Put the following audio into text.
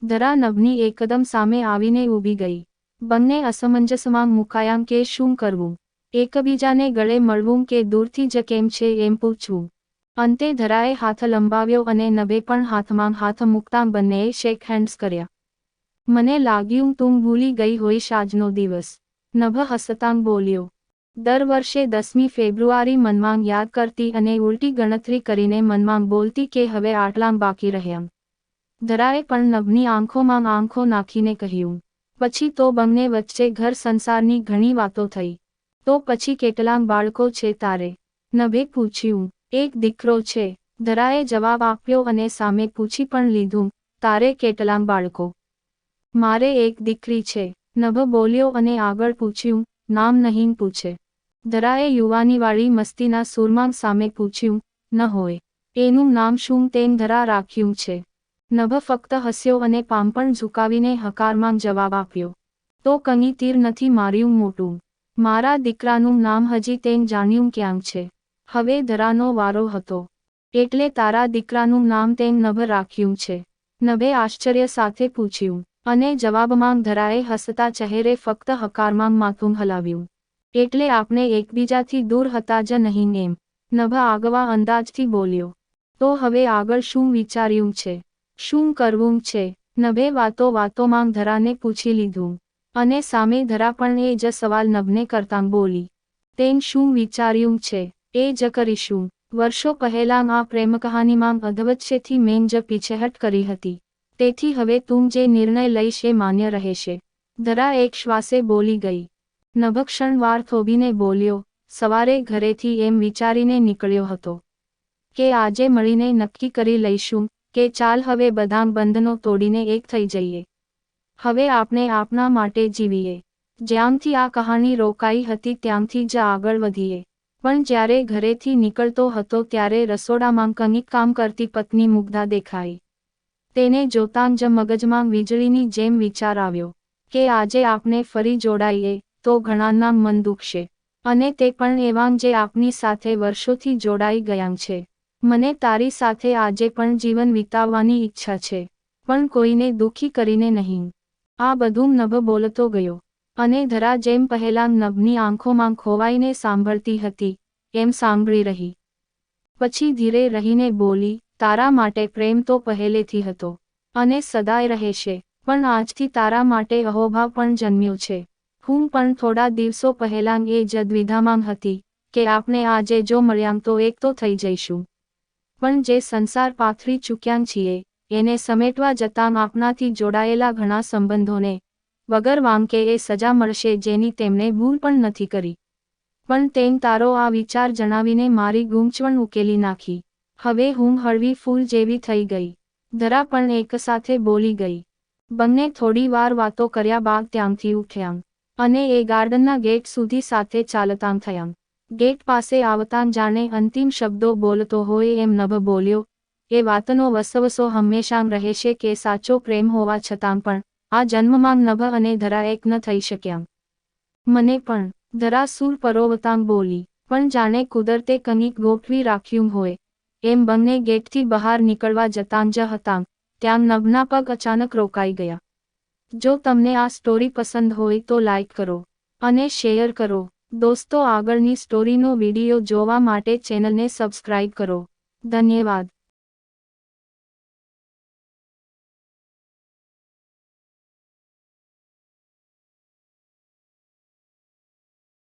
ધરા નભની એકદમ સામે આવીને ઊભી ગઈ. બંને અસમંજસમાં મુકાયા કે શું કરવું, એકબીજાને ગળે મળવું કે દૂરથી જ કેમ છે એમ પૂછવું. અંતે ધરાએ હાથ લંબાવ્યો અને નભે પણ હાથમાં હાથ મૂકતાં બંનેએ શેક હેન્ડ્સ કર્યા. મને લાગ્યું તું ભૂલી ગઈ હોઈશ આજનો દિવસ, નભ હસતાં બોલ્યો. દર વર્ષે 10મી ફેબ્રુઆરી મનમાં યાદ કરતી અને ઉલટી ગણતરી કરીને મનમાં બોલતી કે હવે આટલાં બાકી રહ્યાં. ધરાએ પણ નભની આંખોમાં આંખો નાખીને કહ્યું, પછી તો બંને વચ્ચે ઘર સંસારની ઘણી વાતો થઈ. તો પછી કેટલાં બાળકો છે તારે? નભે પૂછ્યું. એક દીકરો છે, ધરાએ જવાબ આપ્યો અને સામે પૂછી પણ લીધું, તારે કેટલાં બાળકો? મારે એક દીકરી છે, નભ બોલ્યો અને આગળ પૂછ્યું, નામ નહીં પૂછે? ધરાએ યુવાનીવાળી મસ્તીના સૂરમાં સામે પૂછ્યું, ન હોય. એનું નામ શું તેમ ધરા રાખ્યું છે? નભ ફક્ત હસ્યો અને પાંપણ ઝુકાવીને હકારમાં જવાબ આપ્યો. તો કંઈ તીર નથી માર્યું મોટું. મારા દીકરાનું નામ હજી તેમ જાણ્યું ક્યાં છે? હવે ધરાનો વારો હતો. એટલે તારા દીકરાનું નામ તેમ નભ રાખ્યું છે? નભે આશ્ચર્ય સાથે પૂછ્યું. અને જવાબમાં ધરાએ હસતા ચહેરે ફક્ત હકારમાં માથું હલાવ્યું. એટલે આપણે એકબીજાથી દૂર હતા જ નહીં એમ? નભ આગવા અંદાજથી બોલ્યો. તો હવે આગળ શું વિચાર્યું છે? શું કરવું છે? નભે વાતોમાં ધરાને પૂછી લીધું. અને સામે ધરા પણ એ જ સવાલ નભને કરતાં બોલી. તેમ શું વિચાર્યું છે? એ જ કરીશું. વર્ષો પહેલાં આ પ્રેમકહાનીમાં અધવચ્ચેથી મેં જ પીછેહટ કરી હતી. તેથી હવે તું જે નિર્ણય લઈશ એ માન્ય રહેશે. ધરા એક શ્વાસે બોલી ગઈ. નભ ક્ષણવાર થોભીને બોલ્યો, સવારે ઘરેથી એમ વિચારીને નીકળ્યો હતો કે આજે મળીને નક્કી કરી લઈશું કે ચાલ હવે બધાં બંધનો તોડીને એક થઈ જઈએ. હવે આપણે આપના માટે જીવીએ. જ્યાંથી આ કહાણી રોકાઈ હતી ત્યાંથી જ આગળ વધીએ. પણ જ્યારે ઘરેથી નીકળતો હતો ત્યારે રસોડામાં કંઈક કામ કરતી પત્ની મુગ્ધા દેખાઈ. તેને જોતાં જ મગજમાં વીજળીની જેમ વિચાર આવ્યો કે આજે આપણે ફરી જોડાઈએ તો ઘણાના મન દુખશે. અને તે પણ એવાં જે આપની સાથે વર્ષોથી જોડાઈ ગયાં છે. મને તારી સાથે આજે પણ જીવન વિતાવવાની ઈચ્છા છે, પણ કોઈને દુઃખી કરીને નહીં. આ બધું નભ બોલતો ગયો. અને ધરા જેમ પહેલાં નભની આંખોમાં ખોવાઈને સાંભળતી હતી એમ સાંભળી રહી. પછી ધીરે રહીને બોલી, તારા માટે પ્રેમ તો પહેલેથી હતો અને સદાય રહેશે, પણ આજથી તારા માટે અહોભાવ પણ જન્મ્યો છે. હું પણ થોડા દિવસો પહેલાં એ જ દ્વિધામાં હતી કે આપણે આજે જો મળ્યાં તો એક તો થઈ જઈશું. પણ જે સંસાર પાથરી ચૂક્યાં છીએ એને સમેટવા જતાં આપણાથી જોડાયેલા ઘણા સંબંધોને વગર વાંકે એ સજા મળશે જેની તેમણે ભૂલ પણ નથી કરી. પણ તેમ તારો આ વિચાર જણાવીને મારી ગૂંચવણ ઉકેલી નાખી. હવે હું હળવી ફૂલ જેવી થઈ ગઈ. ધરા પણ એક સાથે બોલી ગઈ. બંને થોડી વાર વાતો કર્યા બાદ ત્યાંથી ઉઠ્યાં અને એ ગાર્ડનના ગેટ સુધી સાથે ચાલતાં થયાં. ગેટ પાસે આવતાં જાણે અંતિમ શબ્દો બોલતો હોય એમ નભ બોલ્યો, એ વાતનો વસવસો હંમેશાં રહેશે કે સાચો પ્રેમ હોવા છતાં પણ આ જન્મમાં નભ અને ધરા એક ન થઈ શક્યાં. મને પણ, ધરા સૂર પરોવતાં બોલી. પણ જાણે કુદરતે કંઈક ગોઠવી રાખ્યું હોય એમ બંને ગેટથી બહાર નીકળવા જતાં જ હતાં ત્યાં નભના પગ અચાનક રોકાઈ ગયા. જો તમને આ સ્ટોરી પસંદ હોય તો લાઈક કરો અને શેર કરો. દોસ્તો, આગળની સ્ટોરીનો વિડીયો જોવા માટે ચેનલને સબસ્ક્રાઇબ કરો. ધન્યવાદ.